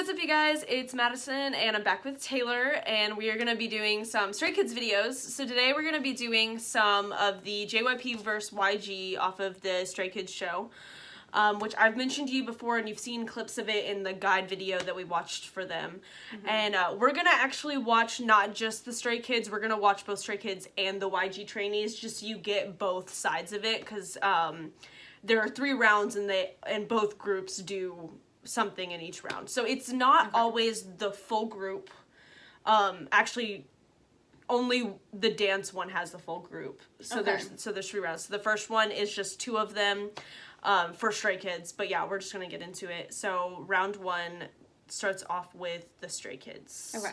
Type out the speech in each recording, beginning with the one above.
What's up, you guys? It's Madison, and I'm back with Taylor, and we are going to be doing some Stray Kids videos. So today we're going to be doing some of the JYP vs. YG off of the Stray Kids show, which I've mentioned to you before, and you've seen clips of it in the guide video that we watched for them. And we're going to actually watch not just the Stray Kids, we're going to watch both Stray Kids and the YG trainees, just so you get both sides of it, because there are 3 rounds, and both groups do something in each round. So it's not always the full group. Actually, only the dance one has the full group. So there's 3 rounds. So the first one is just 2 of them for Stray Kids. But yeah, we're just gonna get into it. So round 1 starts off with the Stray Kids. Okay.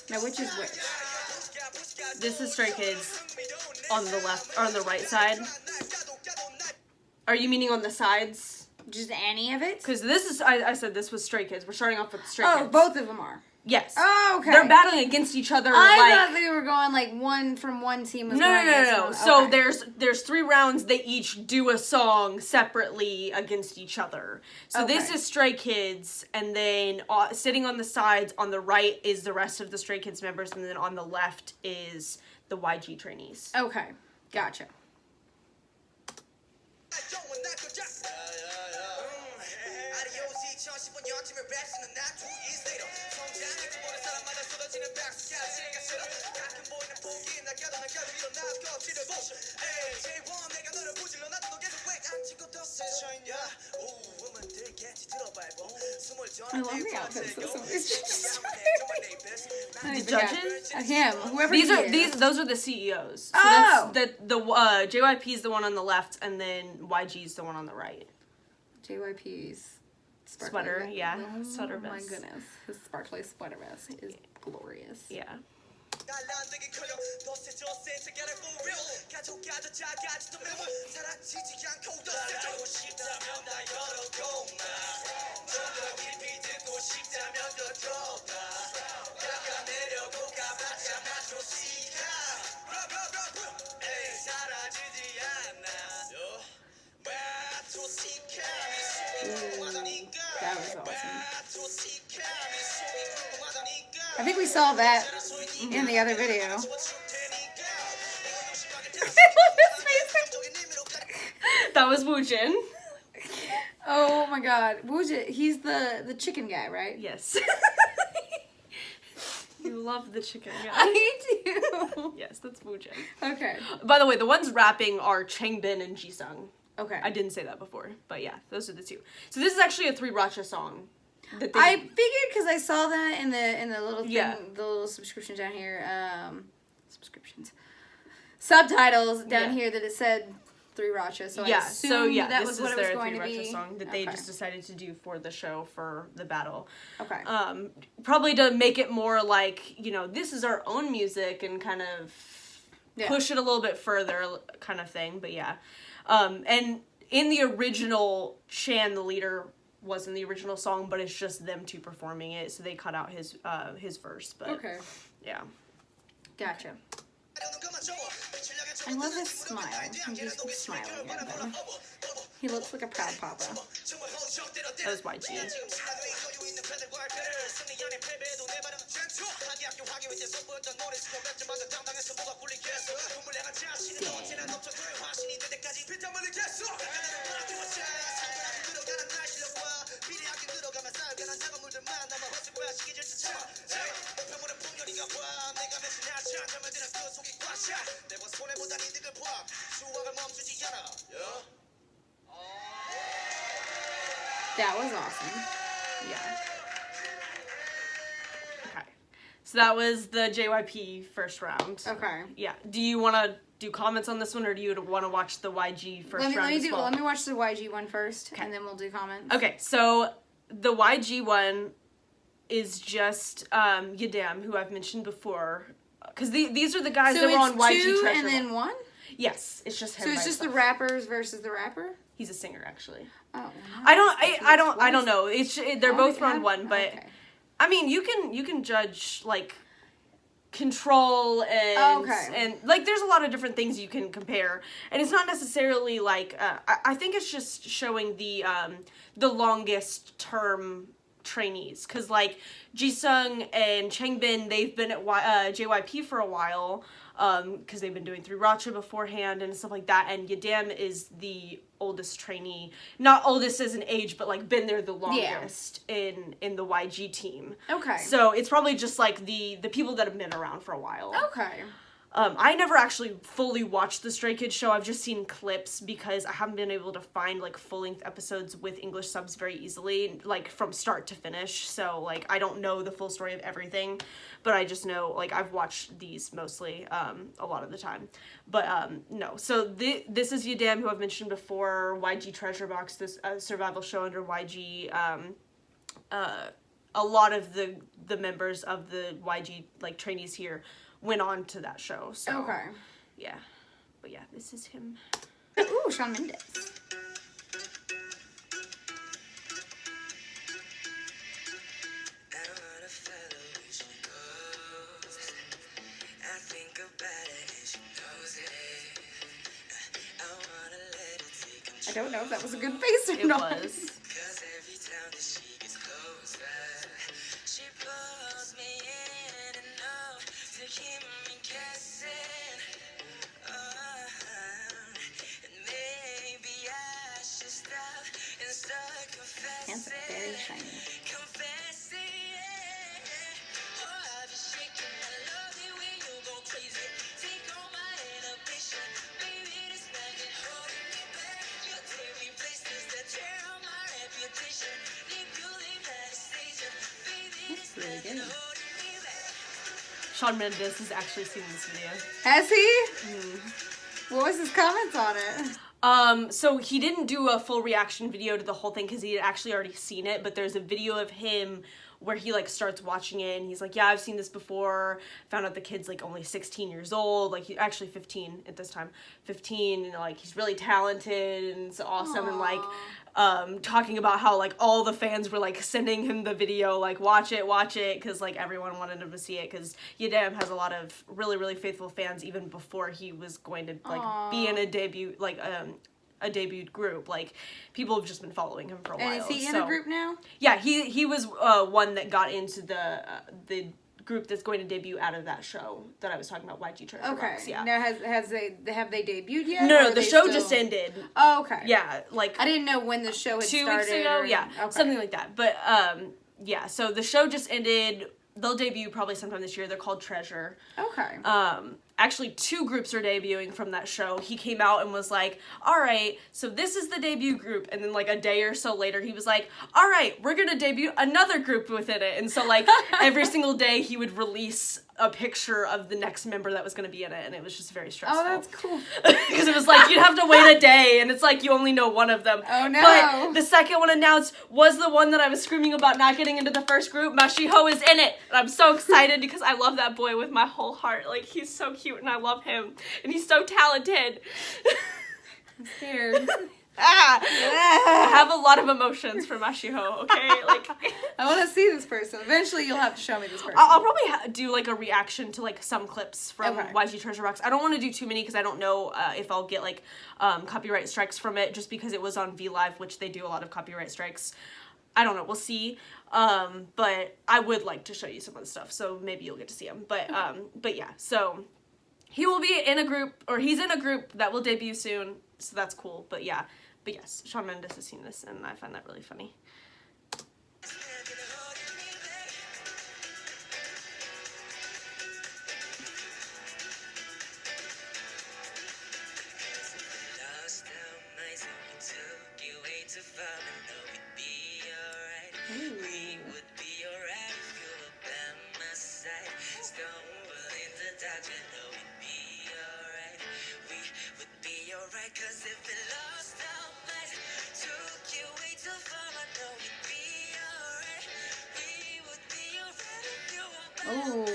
Now, which is which? This is Stray Kids on the left, or on the right side. Are you meaning on the sides? Just any of it? Because this is, I said this was Stray Kids. We're starting off with Stray Kids. Oh, both of them are? Yes. Oh, okay. They're battling against each other. I thought they were going like one from one team was going No. Okay. So there's 3 rounds. They each do a song separately against each other. So this is Stray Kids, and then sitting on the sides on the right is the rest of the Stray Kids members, and then on the left is the YG trainees. Okay, gotcha. I love the outfits. The judges? Him, whoever those are the CEOs. So that's the JYP is the one on the left, and then YG is the one on the right. JYP's sweater, yeah, sweater vest. Oh my goodness, his sparkly sweater vest is glorious. Yeah. That was awesome. I think we saw that in the other video. That was Woojin. Oh my god. Woojin, he's the chicken guy, right? Yes. You love the chicken guy. I do. Yes, that's Woojin. Okay. By the way, the ones rapping are Changbin and Jisung. Okay. I didn't say that before, but yeah, those are the 2. So this is actually a 3 Racha song. I figured because I saw that in the little thing, the little subscription down here, subtitles down here that it said 3 Racha. So I assumed that was what it was going to be. Song that they just decided to do for the show for the battle. Okay. Probably to make it more like, you know, this is our own music and kind of push it a little bit further, kind of thing. But yeah, and in the original, Chan, the leader, was in the original song, but it's just them 2 performing it, so they cut out his verse. But yeah, gotcha. I love his smile. He's just smiling at them. He looks like a proud papa. That was YG. That was awesome. Yeah. Okay. So that was the JYP first round. Okay. Yeah. Do you want to do comments on this one, or do you want to watch the YG first round as well? Let me watch the YG one first, and then we'll do comments. Okay, so the YG one, is just Yadam, who I've mentioned before. Because these are the guys that were on YG Treasure. So it's 2 and then 1? Yes, it's just him. So it's just the rappers versus the rapper? He's a singer, actually. Oh. No. I don't know. They're both round 1, but okay. I mean, you can judge like control and like there's a lot of different things you can compare, and it's not necessarily like I think it's just showing the longest term trainees, because like Jisung and Changbin, they've been at JYP for a while, because they've been doing through Racha beforehand and stuff like that, and Yadam is the oldest trainee, not oldest as an age, but like been there the longest in the YG team. Okay. So it's probably just like the people that have been around for a while. Okay. I never actually fully watched the Stray Kids show. I've just seen clips because I haven't been able to find like full-length episodes with English subs very easily, like from start to finish. So like I don't know the full story of everything, but I just know like I've watched these mostly a lot of the time. But no, so this is Yadam, who I've mentioned before, YG Treasure Box, this survival show under YG. A lot of the members of the YG like trainees here went on to that show. So okay. Yeah. But yeah, this is him. Ooh, Shawn Mendes. I don't know if that was a good face or not. It was. Hands are very shiny. That's really good. Shawn Mendes has actually seen this video. Has he? Mm. What was his comments on it? So he didn't do a full reaction video to the whole thing because he had actually already seen it, but there's a video of him where he like starts watching it and he's like, yeah, I've seen this before. Found out the kid's like only 16 years old, like he's actually 15 at this time, 15, and like he's really talented and it's awesome. Aww. And like talking about how like all the fans were like sending him the video, like watch it, because like everyone wanted him to see it, because Yadam has a lot of really faithful fans even before he was going to like Aww. Be in a debut, like a debuted group. Like people have just been following him for a while. And is he in a group now? Yeah, he was one that got into the group that's going to debut out of that show that I was talking about, YG Treasure Box. Yeah. Now have they debuted yet? No, the show just ended. Oh, okay. Yeah, like I didn't know when the show had 2 started. weeks ago. Yeah, okay. Something like that. But yeah, so the show just ended. They'll debut probably sometime this year. They're called Treasure. Okay. Actually 2 groups are debuting from that show. He came out and was like, all right, so this is the debut group. And then like a day or so later, he was like, all right, we're going to debut another group within it. And so like every single day he would release a picture of the next member that was going to be in it. And it was just very stressful. Oh, that's cool. Because it was like, you'd have to wait a day and it's like, you only know one of them. Oh no. But the second one announced was the one that I was screaming about not getting into the first group. Mashiho is in it. And I'm so excited because I love that boy with my whole heart. Like, he's so cute and I love him. And he's so talented. I'm scared. I have a lot of emotions for Mashiho, okay? Like, I want to see this person. Eventually you'll have to show me this person. I'll probably do like a reaction to like some clips from YG Treasure Box. I don't want to do too many because I don't know if I'll get like copyright strikes from it, just because it was on VLive, which they do a lot of copyright strikes. I don't know, we'll see. But I would like to show you some of the stuff, so maybe you'll get to see him. But yeah, so he will be in a group, or he's in a group that will debut soon, so that's cool. But yeah, but yes, Shawn Mendes has seen this, and I find that really funny.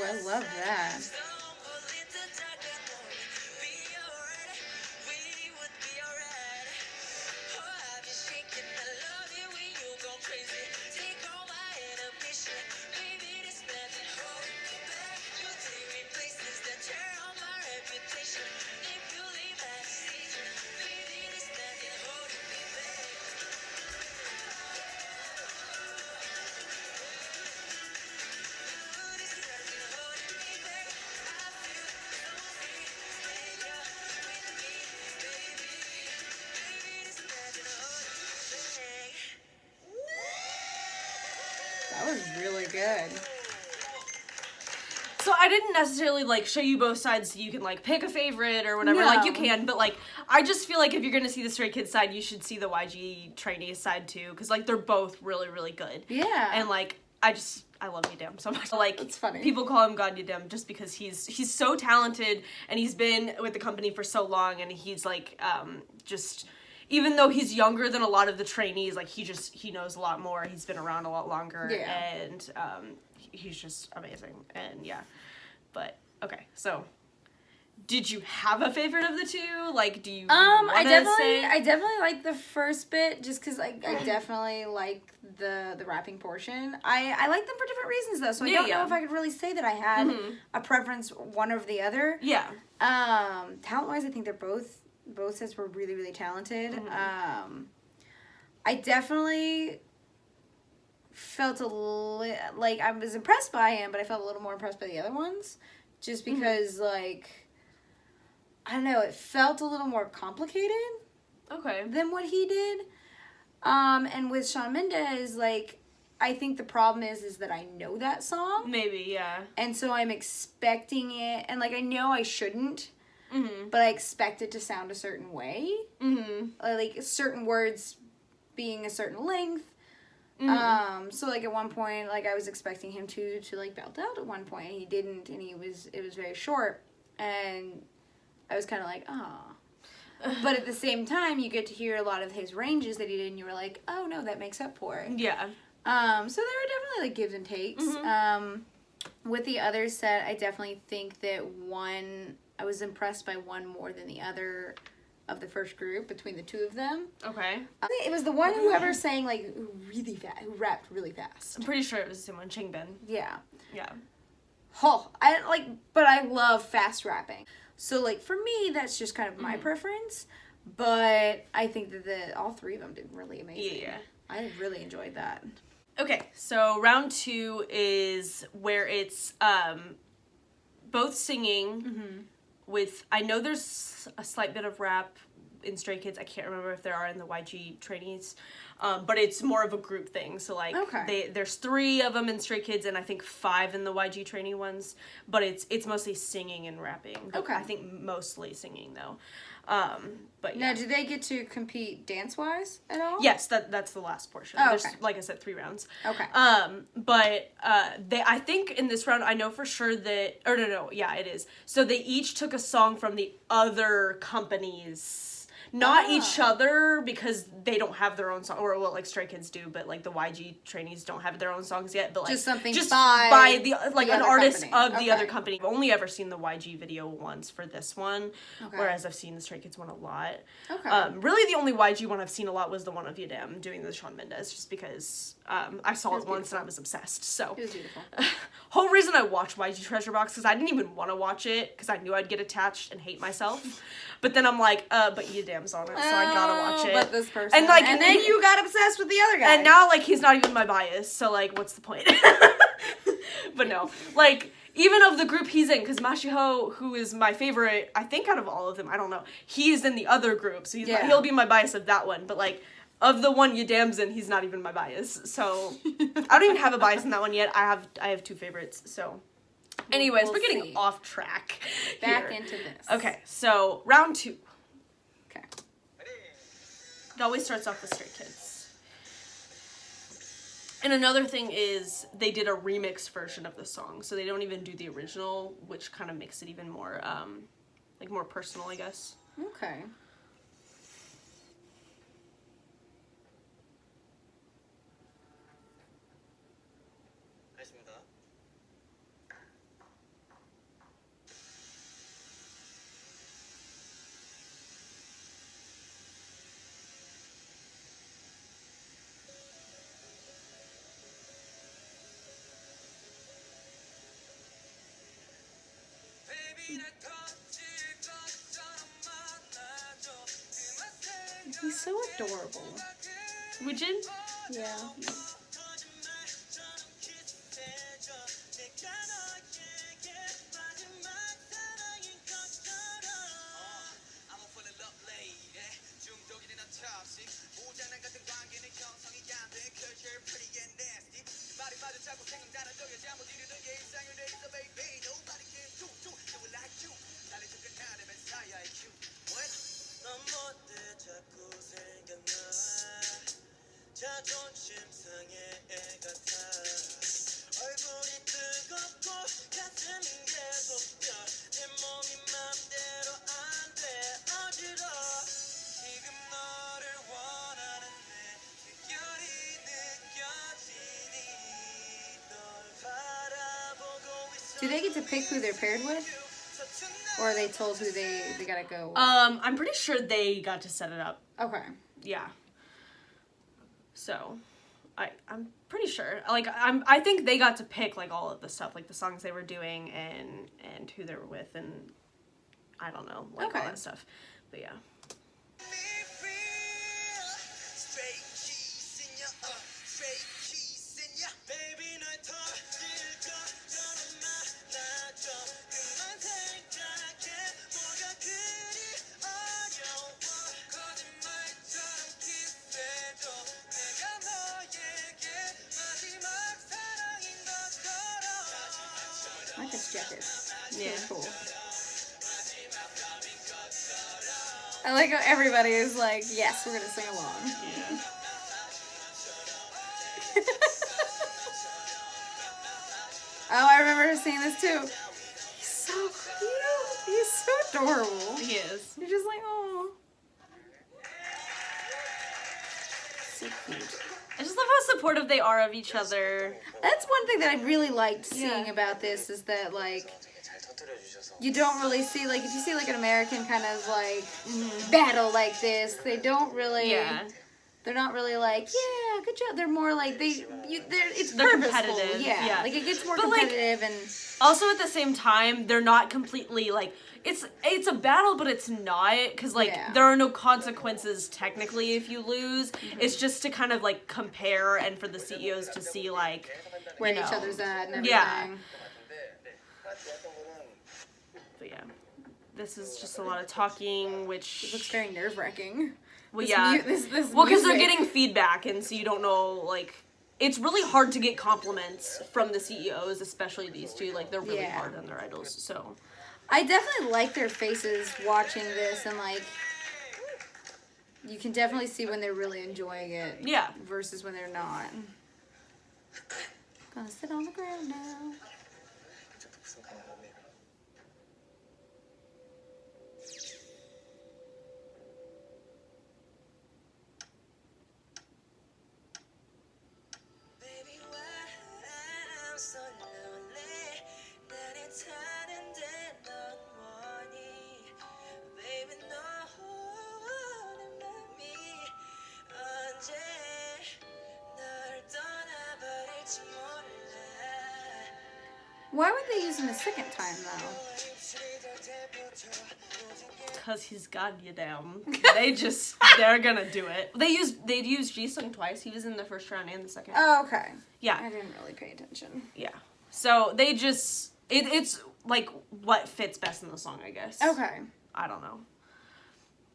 I love that. That was really good. So I didn't necessarily, like, show you both sides so you can, like, pick a favorite or whatever. No. Like, you can, but, like, I just feel like if you're gonna see the Stray Kids side, you should see the YG trainee side, too. Because, like, they're both really, really good. Yeah. And, like, I love Yedam so much. Like, it's funny. People call him God Yedam just because he's so talented, and he's been with the company for so long, and he's, like, just... Even though he's younger than a lot of the trainees, like, he knows a lot more. He's been around a lot longer. Yeah. And he's just amazing. And, yeah. But, okay. So, did you have a favorite of the two? Like, do you I definitely like the first bit just because I definitely like the rapping portion. I like them for different reasons, though. So I don't know if I could really say that I had a preference one over the other. Yeah. Talent-wise, I think they're both sets were really, really talented. I definitely felt like I was impressed by him, but I felt a little more impressed by the other ones. Just because, like, I don't know, it felt a little more complicated than what he did. And with Shawn Mendes, like, I think the problem is that I know that song. Maybe, yeah. And so I'm expecting it, and, like, I know I shouldn't. But I expect it to sound a certain way. Like, certain words being a certain length. So, like, at one point, like, I was expecting him to like, belt out at one point. He didn't, and it was very short. And I was kind of like, oh. But at the same time, you get to hear a lot of his ranges that he did, and you were like, oh, no, that makes up for it. Yeah. So there were definitely, like, gives and takes. With the other set, I definitely think that I was impressed by one more than the other of the first group between the two of them. Okay. It was the one whoever sang, like, really fast, who rapped really fast. I'm pretty sure it was the same one, Changbin. Yeah. Yeah. Oh, but I love fast rapping. So, like, for me, that's just kind of my preference. But I think that all three of them did really amazing. Yeah. I really enjoyed that. Okay, so round 2 is where it's both singing with, I know there's a slight bit of rap in Stray Kids. I can't remember if there are in the YG trainees, but it's more of a group thing. So, like, there's 3 of them in Stray Kids and I think 5 in the YG trainee ones, but it's mostly singing and rapping. Okay. I think mostly singing, though. But yeah. Now, do they get to compete dance-wise at all? Yes, that's the last portion. Oh, There's, okay. like I said, 3 rounds. Okay. But I think in this round, I know for sure that, or no, yeah, it is. So they each took a song from the other companies. Not each other, because they don't have their own song, or, well, like, Stray Kids do, but, like, the YG trainees don't have their own songs yet, but, like... Just something by the, like, the an other artist company. of the other company. I've only ever seen the YG video once for this one, Okay. whereas I've seen the Stray Kids one a lot. Okay. Really, the only YG one I've seen a lot was the one of Yedam doing the Shawn Mendes, just because I saw it once and I was obsessed, so... It was beautiful. Whole reason I watched YG Treasure Box, because I didn't even want to watch it, because I knew I'd get attached and hate myself. But then I'm like, but Yedam's on it, so I gotta watch it. But this person. And, like, and then you got obsessed with the other guy. And now, like, he's not even my bias, so, like, what's the point? But no. Like, even of the group he's in, because Mashiho, who is my favorite, I think out of all of them, I don't know, he's in the other group, so he'll be my bias of that one, but, like, of the one Yedam's in, he's not even my bias, so I don't even have a bias in that one yet. I have 2 favorites, so... Anyways, we're getting off track Back into this. Okay, so round 2. Okay. It always starts off with Stray Kids. And another thing is they did a remix version of the song, so they don't even do the original, which kind of makes it even more, like, more personal, I guess. Okay. He's so adorable. Woojin? Yeah. Do they get to pick who they're paired with? Or are they told who they gotta go with? I'm pretty sure they got to set it up. Okay. Yeah. So, I'm pretty sure. Like, I think they got to pick, like, all of the stuff, like, the songs they were doing and who they were with and I don't know, like, all that stuff. But, yeah. I like this jacket. It's Yeah. really cool. I like how everybody is like, yes, we're gonna sing along. Yeah. Oh, I remember seeing this too. He's so cute. He's so adorable. He is. You're just like, oh. So cute. I just love how supportive they are of each other. That's one thing that I really liked seeing Yeah. about this is that, like, you don't really see, like, if you see, like, an American kind of, like, battle like this, they don't really, Yeah. they're not really like, yeah, good job. They're more like, it's They're purposeful. competitive, Yeah. yeah. Like, it gets more But, like, competitive and... Also, at the same time, they're not completely, like, it's a battle, but it's not, because, like, Yeah. there are no consequences, technically, if you lose. It's just to kind of, like, compare and for the CEOs to see, like, where you each know. other's at and everything. Yeah. But, yeah. This is just a lot of talking, which... It looks very nerve-wracking. Well, This yeah. this Well, because they're music. getting feedback, and so you don't know, like... It's really hard to get compliments from the CEOs, especially these two. Like, they're really Yeah. hard on their idols, so... I definitely like their faces watching this, and, like, you can definitely see when they're really enjoying it. Yeah. Versus when they're not. Gonna sit on the ground now. Why would they use him a second time, though? Because he's got you down. They're gonna do it. They'd used Jisung twice. He was in the first round and the second. Oh, okay. Yeah. I didn't really pay attention. Yeah. So they just... It's, like, what fits best in the song, I guess. Okay. I don't know.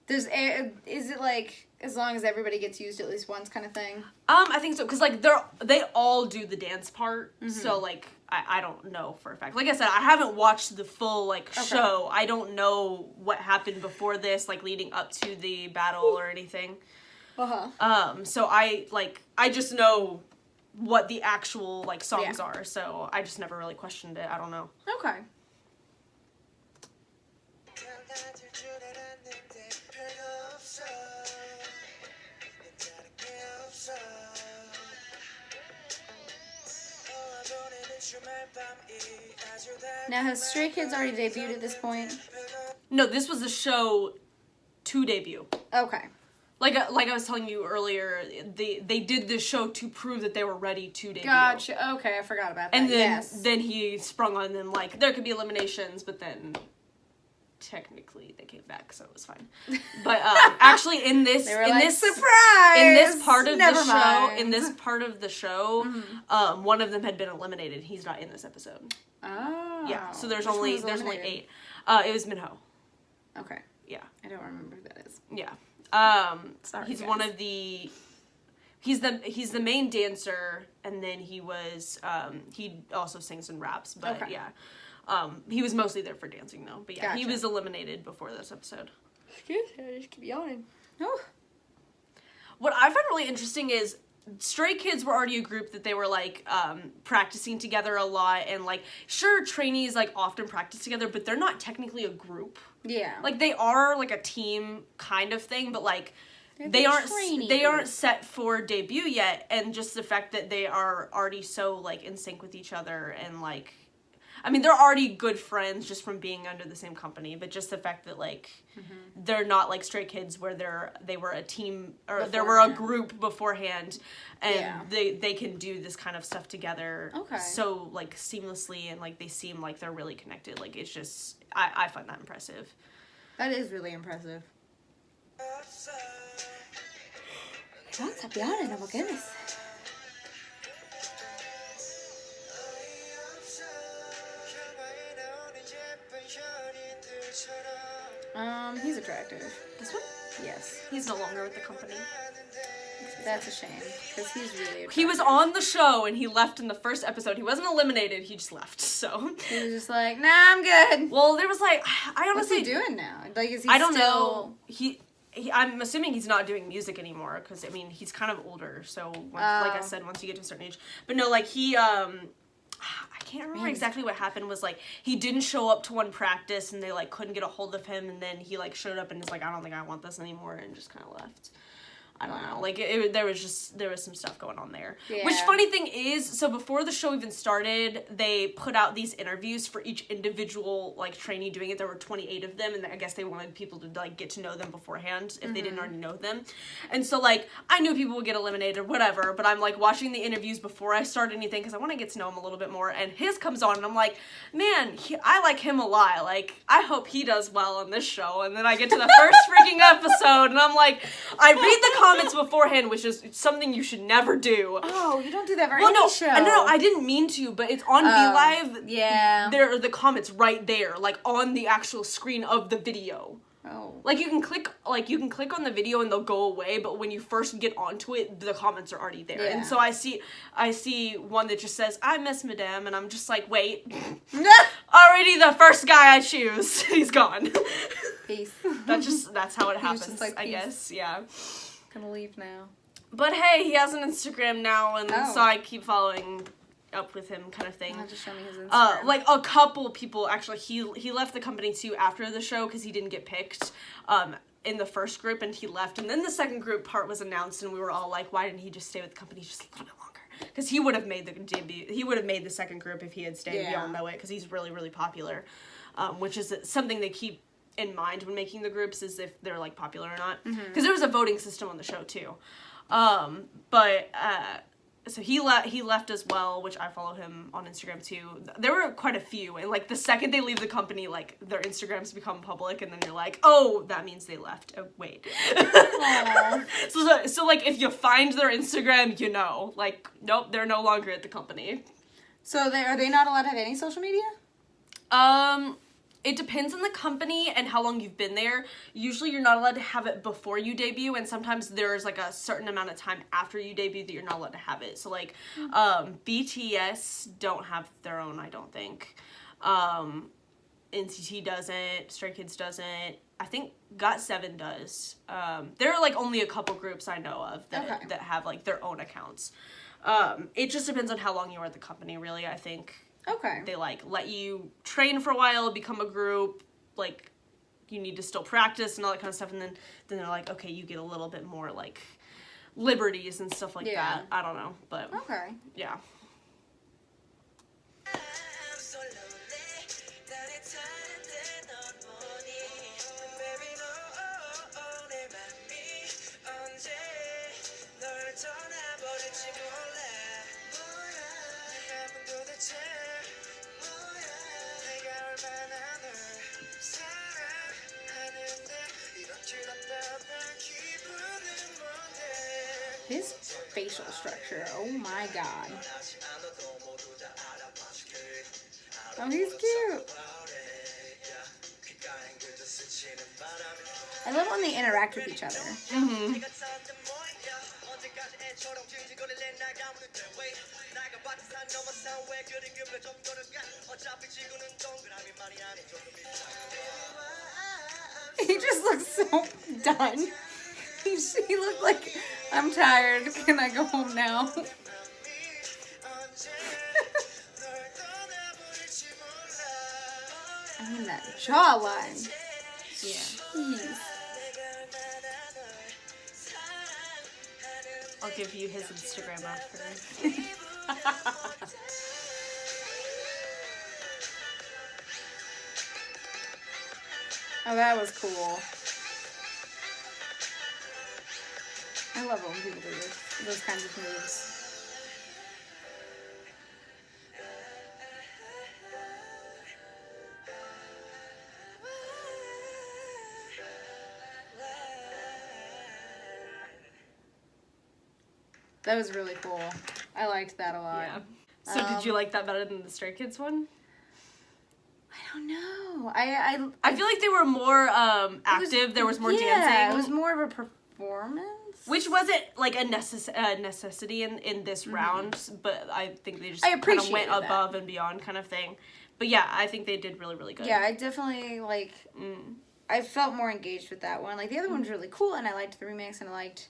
Is it, like, as long as everybody gets used at least once kind of thing? I think so, because, like, they all do the dance part, so, like, I don't know for a fact. Like I said, I haven't watched the full, like, show. I don't know what happened before this, like, leading up to the battle or anything. Uh-huh. So I just know what the actual, like, songs are, so I just never really questioned it. I don't know. Okay. Now, has Stray Kids already debuted at this point? No, this was the show to debut. Okay. Like I was telling you earlier, they did this show to prove that they were ready to debut. Gotcha. Okay, I forgot about that. And then yes. then he sprung on them, like, there could be eliminations, but then technically they came back, so it was fine. But actually, in this, they were in like, this surprise! in this part of Never the show, mind. in this part of the show, one of them had been eliminated. He's not in this episode. Oh. Yeah, so there's Which only one was 8. eliminated? It was Minho. Okay. Yeah. I don't remember who that is. Yeah. Sorry, he's guys. one of the. He's the main dancer, and then he was he also sings and raps, but Okay. yeah, he was mostly there for dancing though. But yeah, he Gotcha. was eliminated before this episode. Excuse me, I just keep yawning. Oh. What I find really interesting is Stray Kids were already a group that they were like practicing together a lot, and like sure trainees like often practice together, but they're not technically a group. Yeah. Like they are like a team kind of thing, but like They're they the aren't trainee they group. aren't set for debut yet, and just the fact that they are already so like in sync with each other, and like I mean they're already good friends just from being under the same company, but just the fact that like they're not like Stray Kids where they were a team or there were a Beforehand. group beforehand, and Yeah. they can do this kind of stuff together Okay. so like seamlessly, and like they seem like they're really connected. Like it's just I find that impressive. That is really impressive. Don't stop yawning, oh my goodness. He's attractive. This one? Yes. He's no longer with the company. That's a shame, because he's really attractive. He was on the show and he left in the first episode. He wasn't eliminated, he just left, so. He was just like, nah, I'm good. Well, there was like, I What's honestly. he doing now? Like, is he I don't still... know. I'm assuming he's not doing music anymore, because, I mean, he's kind of older, so, like I said, once you get to a certain age. But no, like, he, I can't remember exactly what happened. Was like he didn't show up to one practice and they like couldn't get a hold of him, and then he like showed up and is like, I don't think I want this anymore, and just kind of left. I don't know. Like there was some stuff going on there. Yeah. Which funny thing is, so before the show even started, they put out these interviews for each individual like trainee doing it. There were 28 of them, and I guess they wanted people to like get to know them beforehand if they didn't already know them. And so like I knew people would get eliminated or whatever, but I'm like watching the interviews before I start anything because I want to get to know him a little bit more. And his comes on, and I'm like, man, I like him a lot. Like I hope he does well on this show. And then I get to the first freaking episode, and I'm like, I read the comments beforehand, which is something you should never do. Oh, you don't do that for Well, any no, show. no, I didn't mean to, but it's on VLive. Yeah. There are the comments right there, like on the actual screen of the video. Oh. Like you can click on the video and they'll go away, but when you first get onto it, the comments are already there. Yeah. And so I see one that just says, I miss Madame, and I'm just like, wait. Already the first guy I choose, he's gone. Peace. That's how it He was happens, just like, I peace. guess, yeah. Gonna leave now. But hey, he has an Instagram now, and Oh. so I keep following up with him, kind of thing. You'll have to show me his Instagram. Like a couple people actually, he left the company too after the show because he didn't get picked in the first group, and he left. And then the second group part was announced, and we were all like, why didn't he just stay with the company just a little bit longer? Because he would have made the debut. He would have made the second group if he had stayed. We all know it because he's really, really popular, which is something they keep in mind when making the groups, is if they're like popular or not. Because there was a voting system on the show too. So he left as well, which I follow him on Instagram too. There were quite a few, and like the second they leave the company, like their Instagrams become public, and then you're like, oh, that means they left. Oh wait. so like if you find their Instagram, you know, like nope, they're no longer at the company. So are they not allowed to have any social media? It depends on the company and how long you've been there. Usually you're not allowed to have it before you debut, and sometimes there's like a certain amount of time after you debut that you're not allowed to have it. So like BTS don't have their own, I don't think. NCT doesn't, Stray Kids doesn't. I think GOT7 does. There are like only a couple groups I know of that have like their own accounts. It just depends on how long you are at the company, really, I think. Okay. They like let you train for a while, become a group, like you need to still practice and all that kind of stuff, and then they're like, okay, you get a little bit more like liberties and stuff like that. I don't know, but Okay. yeah. His facial structure, oh my god. Oh, he's cute. I love when they interact with each other. Mm-hmm. He just looks so done. He looked like, I'm tired. Can I go home now? I mean, that jawline. Yeah. Jeez. I'll give you his Instagram after. Oh, that was cool. I love it when people do those kinds of moves. That was really cool. I liked that a lot. Yeah. So did you like that better than the Stray Kids one? I don't know. I feel like they were more active. There was more dancing. It was more of a performance. Which wasn't like a necessity in this round, but I think they just kind of went above and beyond kind of thing. But yeah, I think they did really, really good. Yeah, I definitely I felt more engaged with that one. Like the other one was really cool, and I liked the remix, and I liked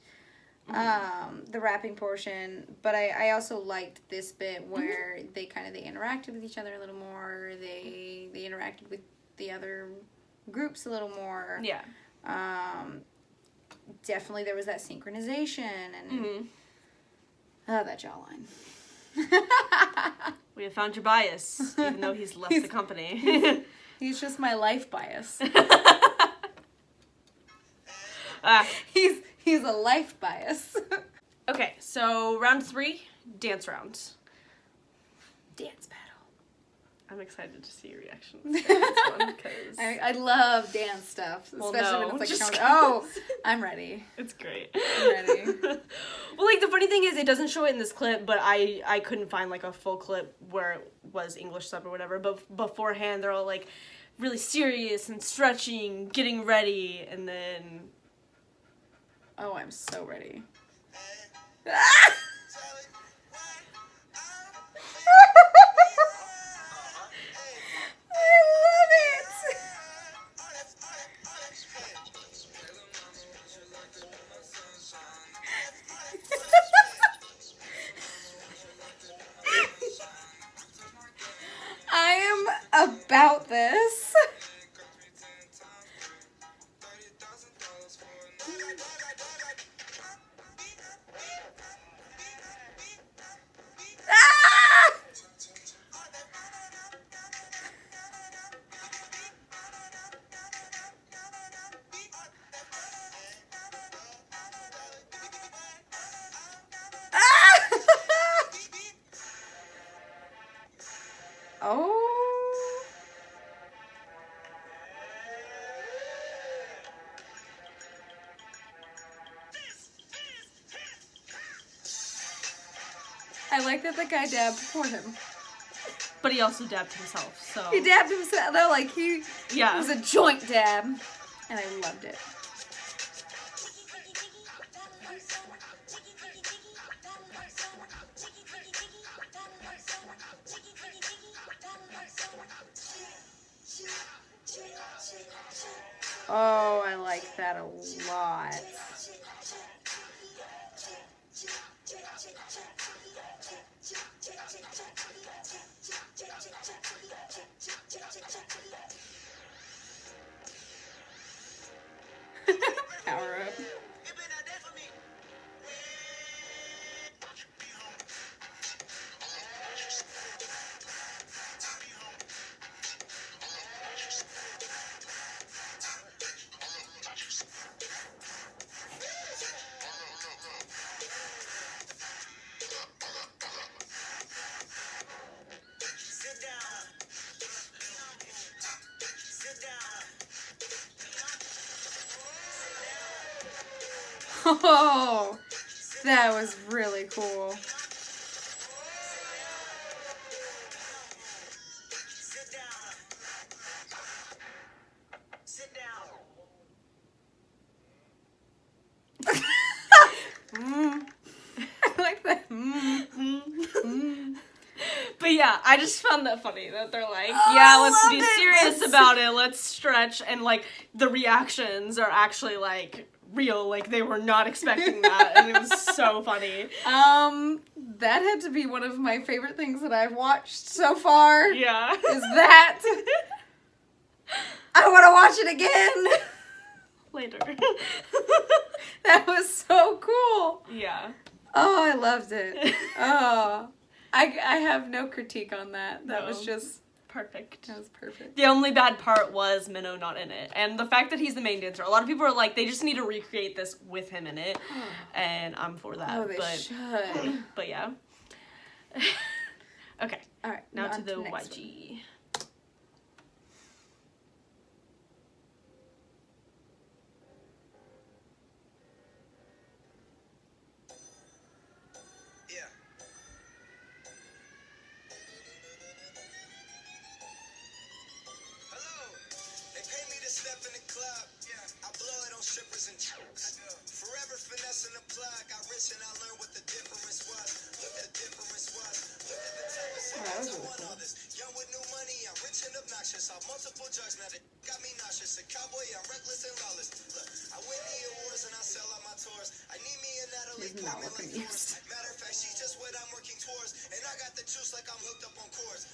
the rapping portion. But I also liked this bit where they interacted with each other a little more. They interacted with the other groups a little more. Yeah. Definitely there was that synchronization and that jawline. We have found your bias, even though he's left the company. He's just my life bias. He's a life bias. Okay, so round 3, dance round. Dance battle. I'm excited to see your reaction to this one, because I love dance stuff, especially when it's like, oh, I'm ready. It's great. I'm ready. Well, like, the funny thing is, it doesn't show it in this clip, but I couldn't find, like, a full clip where it was English sub or whatever, but beforehand, they're all, like, really serious and stretching, getting ready, and then... Oh, I'm so ready. I am about this. Oh. I like that the guy dabbed for him. But he also dabbed himself, so... He dabbed himself, though, like, it was a joint dab, and I loved it. Oh, I like that a lot. Power up. Oh, that was really cool. I like that. But yeah, I just found that funny that they're like, Oh, yeah, I let's love be it. serious about it, let's stretch, and like the reactions are actually like real, like they were not expecting that, and it was so funny. That had to be one of my favorite things that I've watched so far. Yeah. Is that. I want to watch it again. Later. That was so cool. Yeah. Oh, I loved it. Oh, I have no critique on that. That was just perfect. That was perfect. The only bad part was Minho not in it, and the fact that he's the main dancer. A lot of people are like, they just need to recreate this with him in it, and I'm for that. Oh, they should. But yeah. Okay. All right. Now to the next one. YG. Forever finessing the plug. Got rich and I learned what the difference was. Look the difference was. Look at the type of shit I want all this. Young with new money, I'm rich and obnoxious. I've multiple drugs, now they got me nauseous. A cowboy, I'm reckless and lawless. Look, I win the awards and I sell out my tours. I need me a Natalie Portman like yours. Matter of fact, she's just what I'm working towards. And I got the juice like I'm hooked up on chords.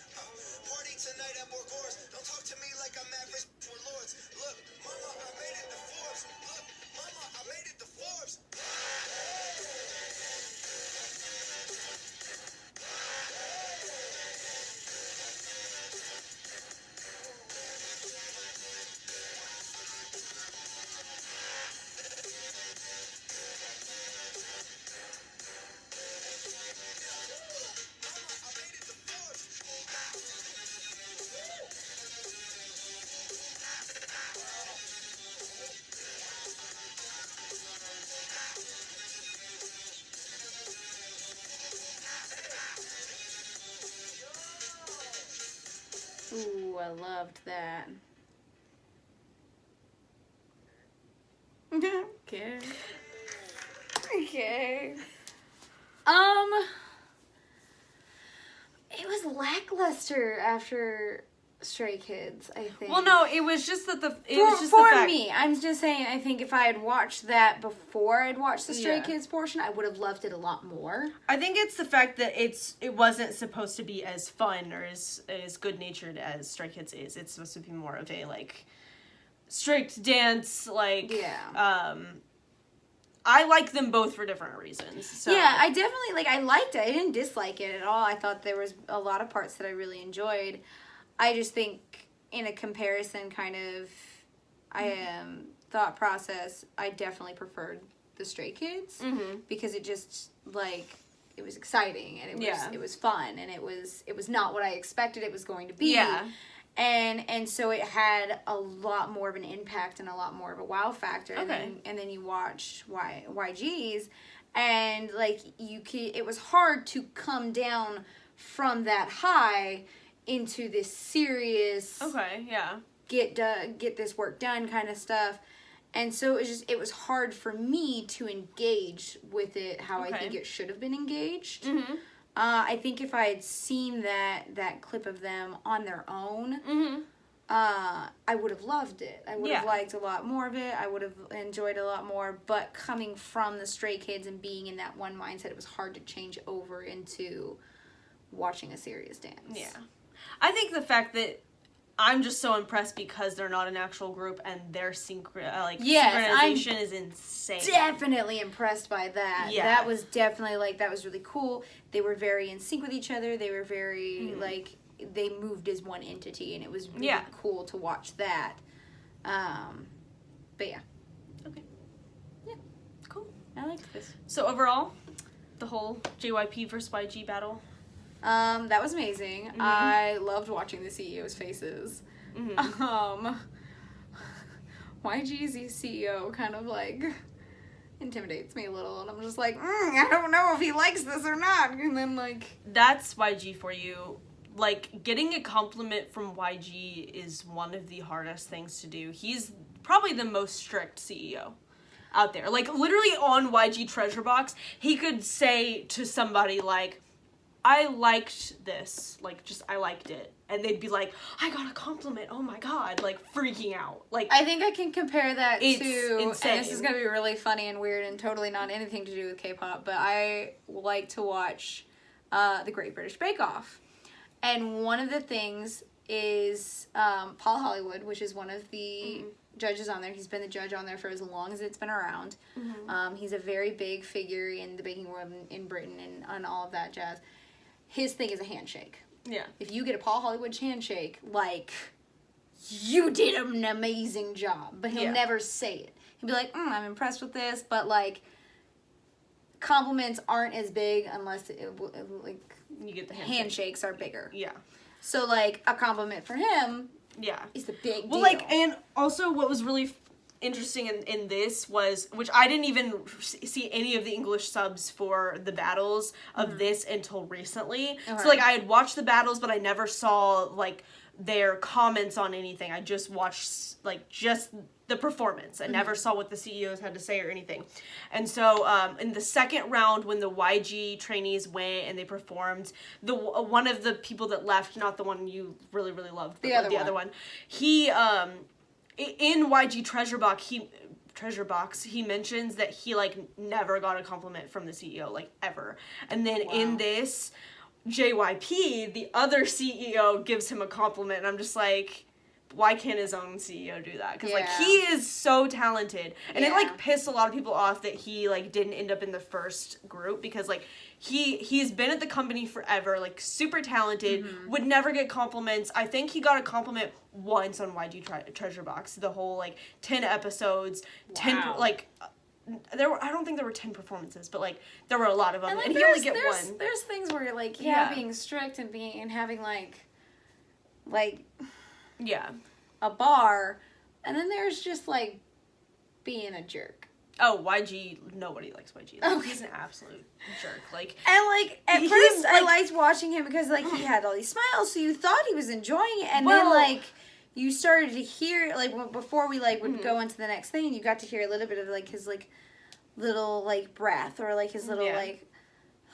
Party tonight at Borgores. Don't talk to me like I'm average for lords. Look, mama, I made it to Forbes. Look, mama, I made it to Forbes. Ooh, I loved that. Okay. Okay. It was lackluster after Stray Kids, I think. Well, no, it was just that for me, I'm just saying, I think if I had watched that before I'd watched the Stray Kids portion, I would have loved it a lot more. I think it's the fact that it wasn't supposed to be as fun or as good-natured as Stray Kids is. It's supposed to be more of a, like, strict dance, like, I like them both for different reasons. So. Yeah, I definitely, like, I liked it. I didn't dislike it at all. I thought there was a lot of parts that I really enjoyed. I just think in a comparison kind of thought process, I definitely preferred the Stray Kids because it just, like, it was exciting and it was fun and it was not what I expected it was going to be. Yeah. And so it had a lot more of an impact and a lot more of a wow factor. Okay. And then you watch YG's and, like, it was hard to come down from that high into this serious get this work done kind of stuff. And so it was hard for me to engage with it how I think it should have been engaged. I think if I had seen that clip of them on their own, I would have loved it. I would have liked a lot more of it. I would have enjoyed it a lot more. But coming from the Stray Kids and being in that one mindset, it was hard to change over into watching a serious dance. Yeah. I think the fact that I'm just so impressed because they're not an actual group and their synchronization is insane. Definitely impressed by that. Yeah. That was definitely, like, that was really cool. They were very in sync with each other. They were very, like, they moved as one entity, and it was really cool to watch that. But yeah. Okay. Yeah. Cool. I liked this. So overall, the whole JYP versus YG battle? That was amazing. I loved watching the CEO's faces. YG's CEO kind of, like, intimidates me a little, and I'm just like, I don't know if he likes this or not. And then like, that's YG for you. Like, getting a compliment from YG is one of the hardest things to do. He's probably the most strict CEO out there. Like, literally on YG Treasure Box, he could say to somebody, like, I liked this. Like, just, I liked it. And they'd be like, I got a compliment. Oh my god. Like, freaking out. Like, I think I can compare that it's to, insane. and this is going to be really funny and weird and totally not anything to do with K-pop, but I like to watch The Great British Bake Off. And one of the things is Paul Hollywood, which is one of the judges on there. He's been the judge on there for as long as it's been around. He's a very big figure in the baking world in Britain and all of that jazz. His thing is a handshake. yeah. If you get a Paul Hollywood handshake, like, you did an amazing job. But he'll never say it. He'll be like, I'm impressed with this, but, like, compliments aren't as big unless, like, You get the handshakes are bigger. Yeah. So, like, a compliment for him is the big deal. Well, like, and also what was really interesting in this was, which I didn't even see any of the English subs for the battles of this until recently. Okay. So, like, I had watched the battles, but I never saw, like, their comments on anything. I just watched, like, just the performance. I never saw what the CEOs had to say or anything. And so, in the second round, when the YG trainees went and they performed, one of the people that left, not the one you really, really loved, but the other one, he, in YG Treasure Box, he mentions that he, like, never got a compliment from the CEO, like, ever. And then in this, JYP, the other CEO, gives him a compliment, and I'm just like, why can't his own CEO do that? Because, like, he is so talented. And it, like, pissed a lot of people off that he, like, didn't end up in the first group, because, like, he's been at the company forever, like, super talented, would never get compliments. I think he got a compliment once on YG Treasure Box, the whole, like, 10 episodes, 10, like, I don't think there were 10 performances, but, like, there were a lot of them, and he only get one. There's things where, like, being strict and having, like, yeah. a bar, and then there's just, like, being a jerk. Oh, YG, nobody likes YG. Like, he's an absolute jerk. Like, and, like, at first, I liked watching him because, like, he had all these smiles, so you thought he was enjoying it, and then, like, you started to hear, like, before we, like, would go into the next thing, you got to hear a little bit of, like, his, like, little, like, breath, or, like, his little, like,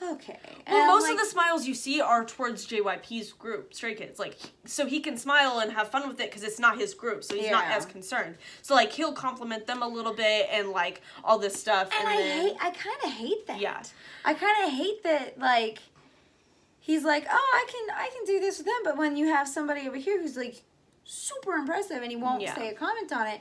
okay. Well, most of the smiles you see are towards JYP's group, Stray Kids. Like, so he can smile and have fun with it because it's not his group, so he's not as concerned. So, like, he'll compliment them a little bit and, like, all this stuff. And I kind of hate that. Yeah. I kind of hate that, like, he's like, oh, I can do this with them, but when you have somebody over here who's, like, super impressive and he won't say a comment on it,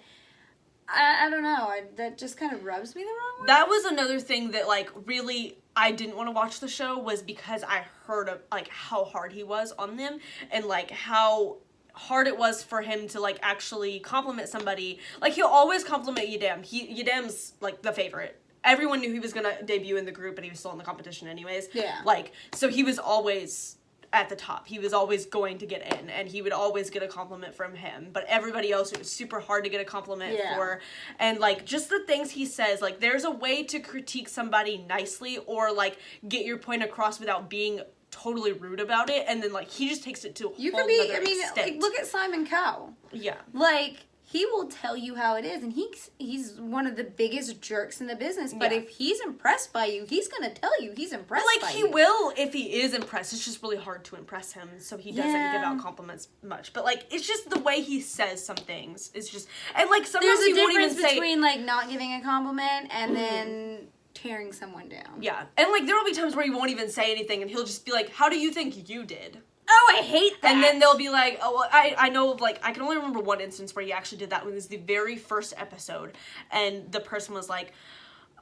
I don't know. That just kind of rubs me the wrong way. That was another thing that, like, really I didn't want to watch the show, was because I heard of, like, how hard he was on them, and, like, how hard it was for him to, like, actually compliment somebody. Like, he'll always compliment Yedem. Yedem's, like, the favorite. Everyone knew he was gonna debut in the group, but he was still in the competition anyways. Yeah. Like, so he was always at the top. He was always going to get in, and he would always get a compliment from him. But everybody else, it was super hard to get a compliment for. And, like, just the things he says, like, there's a way to critique somebody nicely, or, like, get your point across without being totally rude about it. And then, like, he just takes it to a whole other extent. Like, look at Simon Cowell. Yeah. Like, he will tell you how it is, and he's one of the biggest jerks in the business, but if he's impressed by you, he's gonna tell you he's impressed by you. Like, he will if he is impressed. It's just really hard to impress him, so he doesn't give out compliments much. But, like, it's just the way he says some things. It's just, and, like, sometimes there's a he won't even difference say, between, like, not giving a compliment and then tearing someone down. Yeah. And, like, there will be times where he won't even say anything, and he'll just be like, how do you think you did? Oh, I hate that. And then they'll be like, oh, well, I know of, like, I can only remember one instance where he actually did that. It was the very first episode, and the person was like,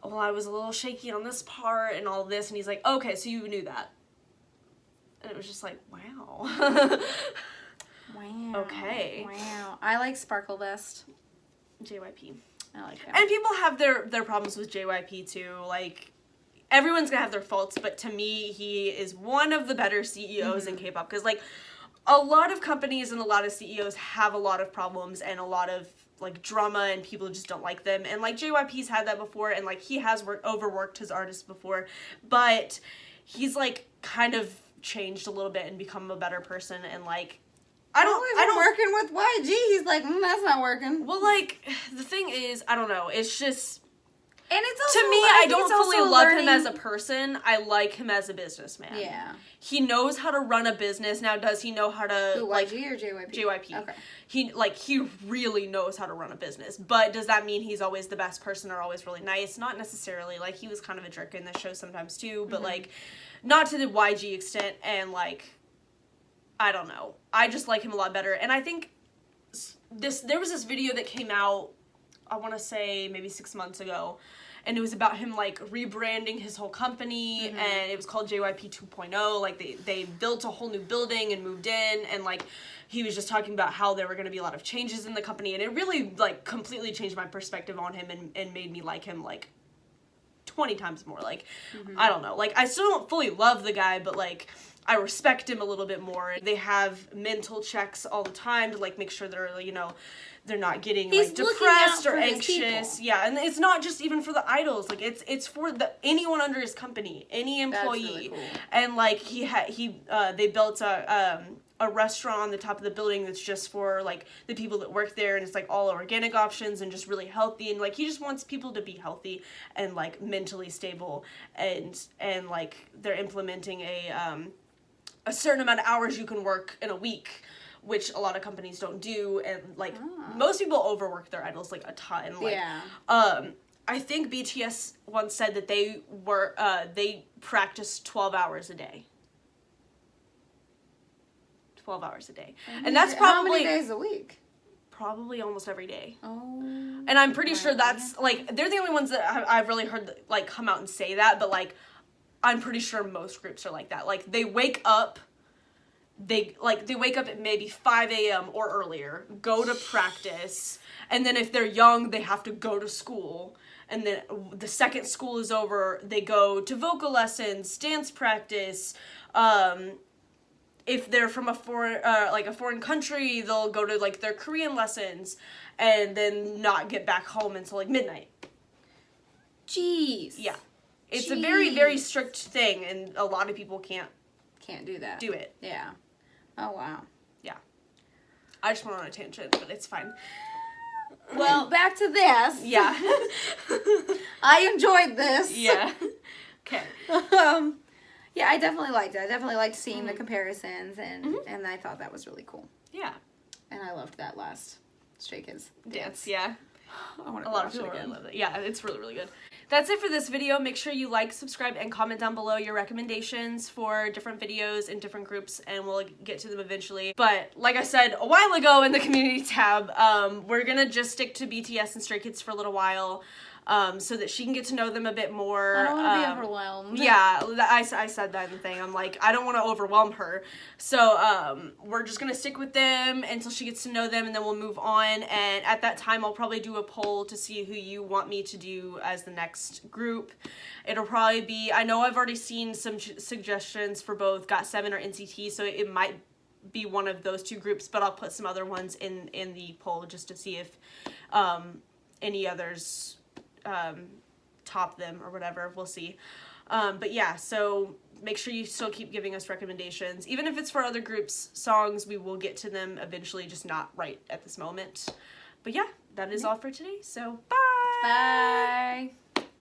well, I was a little shaky on this part and all this, and he's like, okay, so you knew that. And it was just like, wow. Wow. Okay. Wow. I like Sparkle Vest. JYP. I like him. And people have their problems with JYP too, like, everyone's gonna have their faults, but to me, he is one of the better CEOs in K-pop, because, like, a lot of companies and a lot of CEOs have a lot of problems and a lot of like drama, and people just don't like them. And like JYP's had that before, and like he has overworked his artists before, but he's like kind of changed a little bit and become a better person. And like I don't working with YG. He's like, that's not working. Well, like the thing is, I don't know. It's just. And it's also, to me, I don't fully love him as a person. I like him as a businessman. Yeah. He knows how to run a business. Now, does he know how to... Who, like, YG or JYP? JYP. Okay. He really knows how to run a business. But does that mean he's always the best person or always really nice? Not necessarily. Like, he was kind of a jerk in the show sometimes, too. But, like, not to the YG extent. And, like, I don't know. I just like him a lot better. And I think there was this video that came out, I want to say maybe 6 months ago, and it was about him like rebranding his whole company, and it was called JYP 2.0. Like they built a whole new building and moved in, and like he was just talking about how there were going to be a lot of changes in the company, and it really like completely changed my perspective on him and made me like him like 20 times more. Like I don't know, like I still don't fully love the guy, but like I respect him a little bit more. They have mental checks all the time to like make sure they're, you know, they're not getting like depressed or anxious. Yeah, and it's not just even for the idols. Like it's for anyone under his company, any employee. That's really cool. And like they built a restaurant on the top of the building that's just for like the people that work there, and it's like all organic options and just really healthy, and like he just wants people to be healthy and like mentally stable, and like they're implementing a certain amount of hours you can work in a week, which a lot of companies don't do, and like most people overwork their idols like a ton. Like, I think BTS once said that they practiced 12 hours a day. 12 hours a day, and that's probably how many days a week? Probably almost every day. Oh, and I'm pretty sure that's like they're the only ones that I've really heard like come out and say that, but like I'm pretty sure most groups are like that. Like they wake up. They wake up at maybe 5 a.m. or earlier, go to practice, and then if they're young, they have to go to school. And then the second school is over, they go to vocal lessons, dance practice. If they're from a foreign country, they'll go to like their Korean lessons, and then not get back home until like midnight. Jeez. Yeah, it's a very, very strict thing, and a lot of people can't do that. Do it. Yeah. Oh, wow. Yeah. I just went on a tangent, but it's fine. Well, back to this. Yeah. I enjoyed this. Yeah. Okay. Yeah, I definitely liked it. I definitely liked seeing the comparisons, and I thought that was really cool. Yeah. And I loved that last Stray Kids dance. Yeah. I want a lot of people really love it. Yeah, it's really, really good. That's it for this video. Make sure you like, subscribe, and comment down below your recommendations for different videos and different groups, and we'll get to them eventually. But like I said a while ago in the community tab, we're gonna just stick to BTS and Stray Kids for a little while, so that she can get to know them a bit more. I don't want to be overwhelmed. Yeah, I said that in the thing. I'm like, I don't want to overwhelm her. So we're just going to stick with them until she gets to know them, and then we'll move on. And at that time, I'll probably do a poll to see who you want me to do as the next group. It'll probably be, I know I've already seen some suggestions for both GOT7 or NCT, so it might be one of those two groups, but I'll put some other ones in the poll just to see if any others top them or whatever. We'll see. But yeah, so make sure you still keep giving us recommendations. Even if it's for other groups' songs, we will get to them eventually, just not right at this moment. But yeah, that is all for today. So bye! Bye!